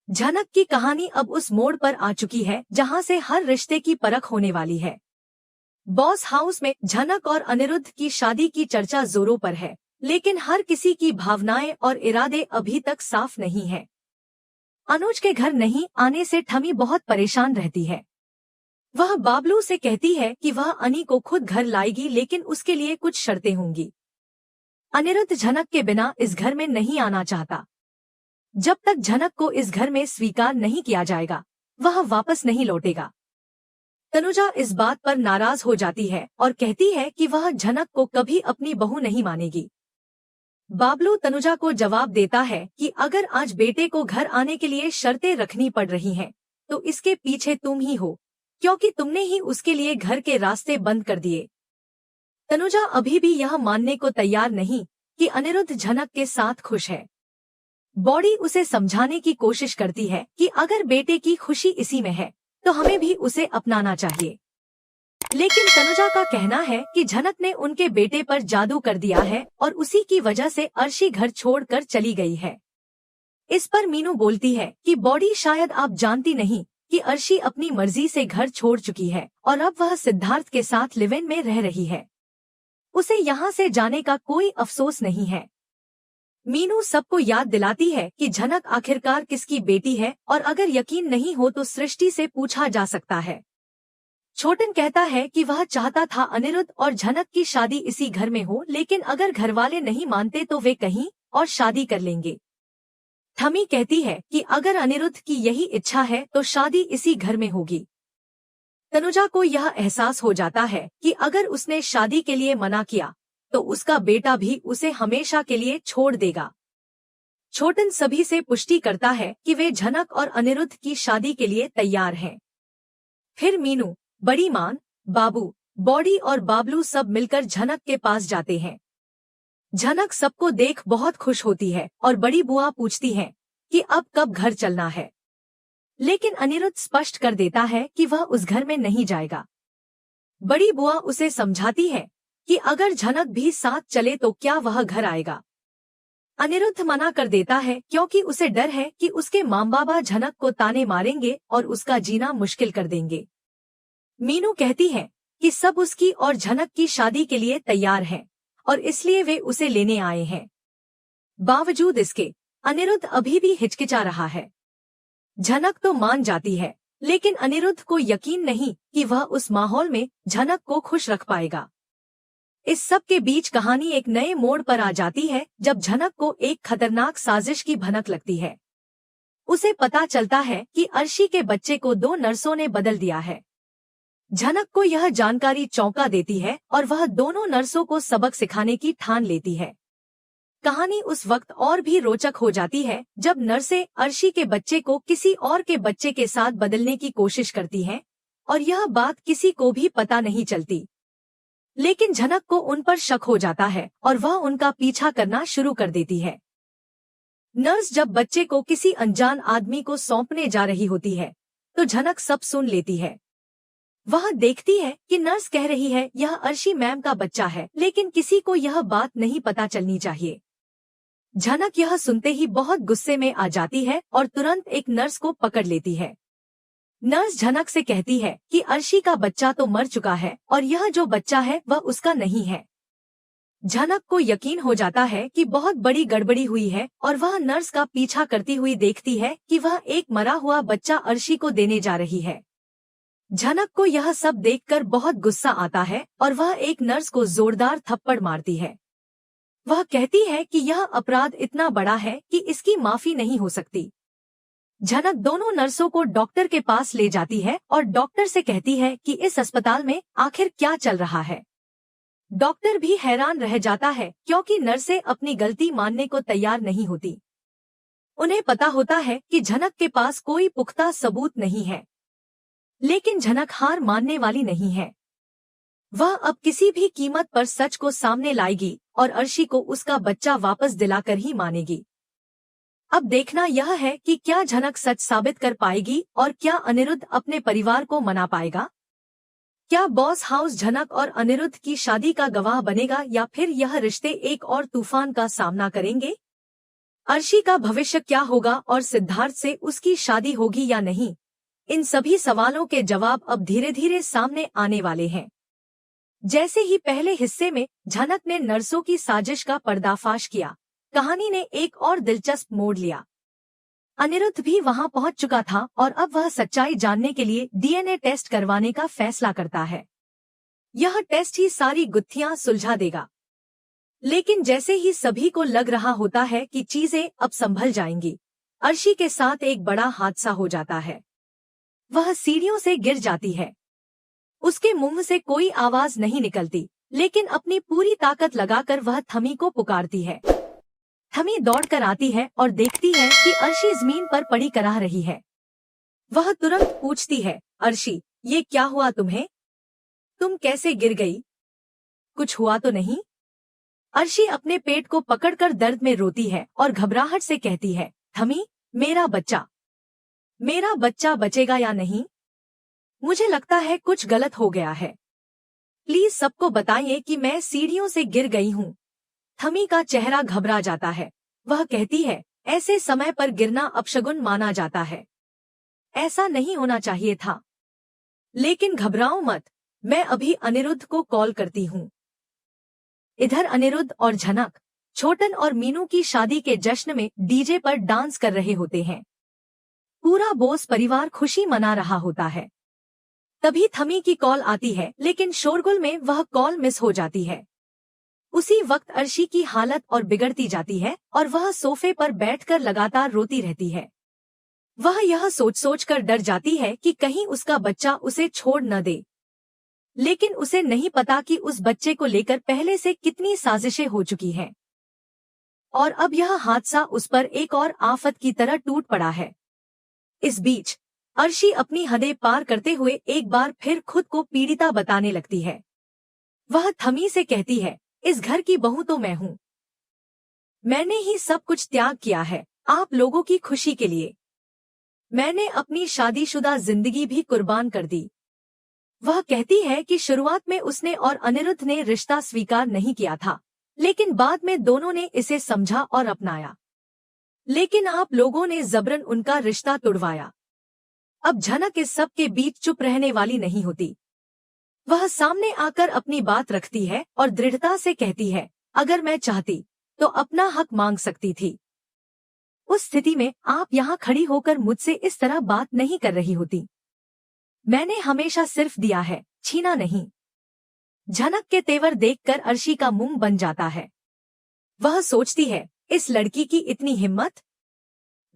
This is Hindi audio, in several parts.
झनक की कहानी अब उस मोड़ पर आ चुकी है जहां से हर रिश्ते की परख होने वाली है। बॉस हाउस में झनक और अनिरुद्ध की शादी की चर्चा जोरों पर है, लेकिन हर किसी की भावनाएं और इरादे अभी तक साफ नहीं है। अनुज के घर नहीं आने से ठमी बहुत परेशान रहती है। वह बाबलू से कहती है कि वह अनी को खुद घर लाएगी, लेकिन उसके लिए कुछ शर्तें होंगी। अनिरुद्ध झनक के बिना इस घर में नहीं आना चाहता। जब तक झनक को इस घर में स्वीकार नहीं किया जाएगा, वह वापस नहीं लौटेगा। तनुजा इस बात पर नाराज हो जाती है और कहती है कि वह झनक को कभी अपनी बहू नहीं मानेगी। बाबलू तनुजा को जवाब देता है कि अगर आज बेटे को घर आने के लिए शर्तें रखनी पड़ रही हैं, तो इसके पीछे तुम ही हो, क्योंकि तुमने ही उसके लिए घर के रास्ते बंद कर दिए। तनुजा अभी भी यह मानने को तैयार नहीं कि अनिरुद्ध झनक के साथ खुश है। बॉडी उसे समझाने की कोशिश करती है कि अगर बेटे की खुशी इसी में है, तो हमें भी उसे अपनाना चाहिए। लेकिन तनुजा का कहना है कि झनक ने उनके बेटे पर जादू कर दिया है और उसी की वजह से अर्शी घर छोड़कर चली गई है। इस पर मीनू बोलती है कि बॉडी, शायद आप जानती नहीं कि अर्शी अपनी मर्जी से घर छोड़ चुकी है और अब वह सिद्धार्थ के साथ लिव इन में रह रही है। उसे यहाँ से जाने का कोई अफसोस नहीं है। मीनू सबको याद दिलाती है कि झनक आखिरकार किसकी बेटी है, और अगर यकीन नहीं हो तो सृष्टि से पूछा जा सकता है। छोटन कहता है कि वह चाहता था अनिरुद्ध और झनक की शादी इसी घर में हो, लेकिन अगर घरवाले नहीं मानते तो वे कहीं और शादी कर लेंगे। थमी कहती है कि अगर अनिरुद्ध की यही इच्छा है तो शादी इसी घर में होगी। तनुजा को यह एहसास हो जाता है कि अगर उसने शादी के लिए मना किया तो उसका बेटा भी उसे हमेशा के लिए छोड़ देगा। छोटन सभी से पुष्टि करता है कि वे झनक और अनिरुद्ध की शादी के लिए तैयार हैं। फिर मीनू, बड़ी मान, बाबू, बॉडी और बाबलू सब मिलकर झनक के पास जाते हैं। झनक सबको देख बहुत खुश होती है और बड़ी बुआ पूछती है कि अब कब घर चलना है, लेकिन अनिरुद्ध स्पष्ट कर देता है कि वह उस घर में नहीं जाएगा। बड़ी बुआ उसे समझाती है कि अगर झनक भी साथ चले तो क्या वह घर आएगा। अनिरुद्ध मना कर देता है क्योंकि उसे डर है कि उसके माँ बाबा झनक को ताने मारेंगे और उसका जीना मुश्किल कर देंगे। मीनू कहती है कि सब उसकी और झनक की शादी के लिए तैयार हैं और इसलिए वे उसे लेने आए हैं। बावजूद इसके अनिरुद्ध अभी भी हिचकिचा रहा है। झनक तो मान जाती है, लेकिन अनिरुद्ध को यकीन नहीं कि वह उस माहौल में झनक को खुश रख पाएगा। इस सब के बीच कहानी एक नए मोड़ पर आ जाती है जब झनक को एक खतरनाक साजिश की भनक लगती है। उसे पता चलता है कि अर्शी के बच्चे को 2 नर्सों ने बदल दिया है। झनक को यह जानकारी चौंका देती है और वह दोनों नर्सों को सबक सिखाने की ठान लेती है। कहानी उस वक्त और भी रोचक हो जाती है जब नर्सें अर्शी के बच्चे को किसी और के बच्चे के साथ बदलने की कोशिश करती हैं और यह बात किसी को भी पता नहीं चलती। लेकिन झनक को उन पर शक हो जाता है और वह उनका पीछा करना शुरू कर देती है। नर्स जब बच्चे को किसी अनजान आदमी को सौंपने जा रही होती है तो झनक सब सुन लेती है। वह देखती है कि नर्स कह रही है यह अर्शी मैम का बच्चा है, लेकिन किसी को यह बात नहीं पता चलनी चाहिए। झनक यह सुनते ही बहुत गुस्से में आ जाती है और तुरंत एक नर्स को पकड़ लेती है। नर्स झनक से कहती है कि अर्शी का बच्चा तो मर चुका है और यह जो बच्चा है वह उसका नहीं है। झनक को यकीन हो जाता है कि बहुत बड़ी गड़बड़ी हुई है और वह नर्स का पीछा करती हुई देखती है कि वह एक मरा हुआ बच्चा अर्शी को देने जा रही है। झनक को यह सब देखकर बहुत गुस्सा आता है और वह एक नर्स को जोरदार थप्पड़ मारती है। वह कहती है कि यह अपराध इतना बड़ा है कि इसकी माफी नहीं हो सकती। झनक दोनों नर्सों को डॉक्टर के पास ले जाती है और डॉक्टर से कहती है कि इस अस्पताल में आखिर क्या चल रहा है। डॉक्टर भी हैरान रह जाता है क्योंकि नर्सें अपनी गलती मानने को तैयार नहीं होती। उन्हें पता होता है कि झनक के पास कोई पुख्ता सबूत नहीं है, लेकिन झनक हार मानने वाली नहीं है। वह अब किसी भी कीमत पर सच को सामने लाएगी और अर्शी को उसका बच्चा वापस दिलाकर ही मानेगी। अब देखना यह है कि क्या झनक सच साबित कर पाएगी और क्या अनिरुद्ध अपने परिवार को मना पाएगा। क्या बॉस हाउस झनक और अनिरुद्ध की शादी का गवाह बनेगा या फिर यह रिश्ते एक और तूफान का सामना करेंगे। अर्शी का भविष्य क्या होगा और सिद्धार्थ से उसकी शादी होगी या नहीं, इन सभी सवालों के जवाब अब धीरे धीरे सामने आने वाले हैं। जैसे ही पहले हिस्से में झनक ने नर्सों की साजिश का पर्दाफाश किया, कहानी ने एक और दिलचस्प मोड़ लिया। अनिरुद्ध भी वहां पहुंच चुका था और अब वह सच्चाई जानने के लिए डीएनए टेस्ट करवाने का फैसला करता है। यह टेस्ट ही सारी गुत्थियां सुलझा देगा। लेकिन जैसे ही सभी को लग रहा होता है कि चीजें अब संभल जाएंगी, अर्शी के साथ एक बड़ा हादसा हो जाता है। वह सीढ़ियों से गिर जाती है। उसके मुंह से कोई आवाज नहीं निकलती, लेकिन अपनी पूरी ताकत लगाकर वह थमी को पुकारती है। थमी दौड़कर आती है और देखती है कि अर्शी जमीन पर पड़ी कराह रही है। वह तुरंत पूछती है, अर्शी, ये क्या हुआ तुम्हें? तुम कैसे गिर गई? कुछ हुआ तो नहीं? अर्शी अपने पेट को पकड़कर दर्द में रोती है और घबराहट से कहती है, थमी, मेरा बच्चा बचेगा या नहीं? मुझे लगता है कुछ गलत हो गया है। प्लीज सबको बताइए कि मैं सीढ़ियों से गिर गई हूँ। थमी का चेहरा घबरा जाता है। वह कहती है, ऐसे समय पर गिरना अपशगुन माना जाता है। ऐसा नहीं होना चाहिए था। लेकिन घबराओ मत, मैं अभी अनिरुद्ध को कॉल करती हूँ। इधर अनिरुद्ध और झनक, छोटन और मीनू की शादी के जश्न में डीजे पर डांस कर रहे होते हैं। पूरा बोस परिवार खुशी मना रहा होता है। तभी थमी की कॉल आती है, लेकिन शोरगुल में वह कॉल मिस हो जाती है। उसी वक्त अर्शी की हालत और बिगड़ती जाती है और वह सोफे पर बैठकर लगातार रोती रहती है। वह यह सोच कर डर जाती है कि कहीं उसका बच्चा उसे छोड़ न दे। लेकिन उसे नहीं पता कि उस बच्चे को लेकर पहले से कितनी साजिशें हो चुकी हैं। और अब यह हादसा उस पर एक और आफत की तरह टूट पड़ा है। इस बीच अर्शी अपनी हदें पार करते हुए एक बार फिर खुद को पीड़िता बताने लगती है। वह थमी से कहती है, इस घर की बहू तो मैं हूँ। मैंने ही सब कुछ त्याग किया है आप लोगों की खुशी के लिए। मैंने अपनी शादीशुदा जिंदगी भी कुर्बान कर दी। वह कहती है कि शुरुआत में उसने और अनिरुद्ध ने रिश्ता स्वीकार नहीं किया था, लेकिन बाद में दोनों ने इसे समझा और अपनाया। लेकिन आप लोगों ने जबरन उनका रिश्ता तोड़वाया। अब झनक इस सब के बीच चुप रहने वाली नहीं होती। वह सामने आकर अपनी बात रखती है और दृढ़ता से कहती है, अगर मैं चाहती तो अपना हक मांग सकती थी। उस स्थिति में आप यहाँ खड़ी होकर मुझसे इस तरह बात नहीं कर रही होती। मैंने हमेशा सिर्फ दिया है, छीना नहीं। झनक के तेवर देखकर अर्शी का मुंह बन जाता है। वह सोचती है, इस लड़की की इतनी हिम्मत।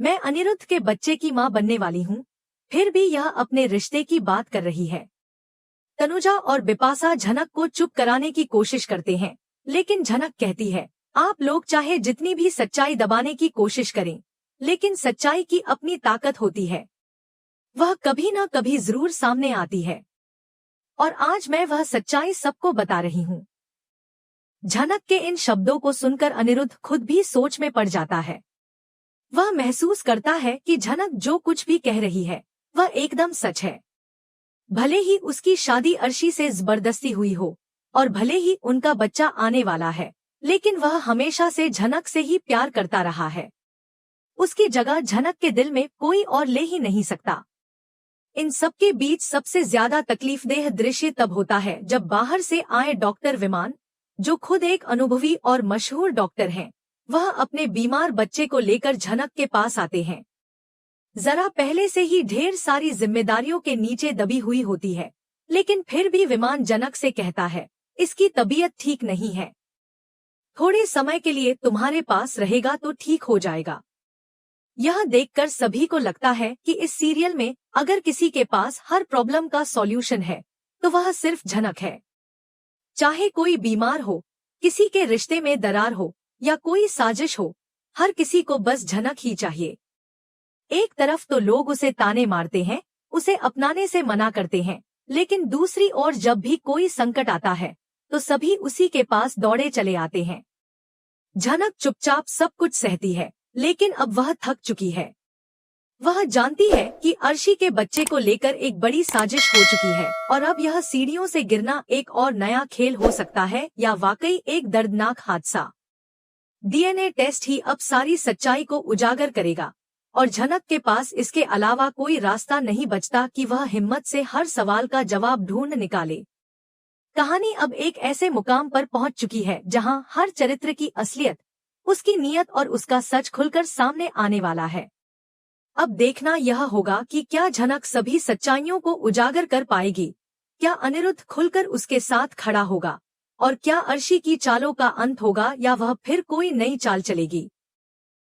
मैं अनिरुद्ध के बच्चे की मां बनने वाली हूँ, फिर भी यह अपने रिश्ते की बात कर रही है। तनुजा और बिपाशा झनक को चुप कराने की कोशिश करते हैं, लेकिन झनक कहती है, आप लोग चाहे जितनी भी सच्चाई दबाने की कोशिश करें, लेकिन सच्चाई की अपनी ताकत होती है। वह कभी न कभी जरूर सामने आती है। और आज मैं वह सच्चाई सबको बता रही हूँ। झनक के इन शब्दों को सुनकर अनिरुद्ध खुद भी सोच में पड़ जाता है। वह महसूस करता है कि झनक जो कुछ भी कह रही है वह एकदम सच है। भले ही उसकी शादी अर्शी से जबरदस्ती हुई हो और भले ही उनका बच्चा आने वाला है, लेकिन वह हमेशा से झनक से ही प्यार करता रहा है। उसकी जगह झनक के दिल में कोई और ले ही नहीं सकता। इन सबके बीच सबसे ज्यादा तकलीफदेह दृश्य तब होता है जब बाहर से आए डॉक्टर विमान, जो खुद एक अनुभवी और मशहूर डॉक्टर हैं, वह अपने बीमार बच्चे को लेकर झनक के पास आते हैं। जरा पहले से ही ढेर सारी जिम्मेदारियों के नीचे दबी हुई होती है, लेकिन फिर भी विमान जनक से कहता है, इसकी तबीयत ठीक नहीं है, थोड़े समय के लिए तुम्हारे पास रहेगा तो ठीक हो जाएगा। यह देखकर सभी को लगता है कि इस सीरियल में अगर किसी के पास हर प्रॉब्लम का सॉल्यूशन है तो वह सिर्फ झनक है। चाहे कोई बीमार हो, किसी के रिश्ते में दरार हो या कोई साजिश हो, हर किसी को बस झनक ही चाहिए। एक तरफ तो लोग उसे ताने मारते हैं, उसे अपनाने से मना करते हैं, लेकिन दूसरी ओर जब भी कोई संकट आता है तो सभी उसी के पास दौड़े चले आते हैं। झनक चुपचाप सब कुछ सहती है, लेकिन अब वह थक चुकी है। वह जानती है कि अर्शी के बच्चे को लेकर एक बड़ी साजिश हो चुकी है और अब यह सीढ़ियों से गिरना एक और नया खेल हो सकता है या वाकई एक दर्दनाक हादसा। डीएनए टेस्ट ही अब सारी सच्चाई को उजागर करेगा और झनक के पास इसके अलावा कोई रास्ता नहीं बचता कि वह हिम्मत से हर सवाल का जवाब ढूंढ निकाले। कहानी अब एक ऐसे मुकाम पर पहुंच चुकी है जहां हर चरित्र की असलियत, उसकी नीयत और उसका सच खुलकर सामने आने वाला है। अब देखना यह होगा कि क्या झनक सभी सच्चाइयों को उजागर कर पाएगी, क्या अनिरुद्ध खुलकर उसके साथ खड़ा होगा और क्या अर्शी की चालों का अंत होगा या वह फिर कोई नई चाल चलेगी।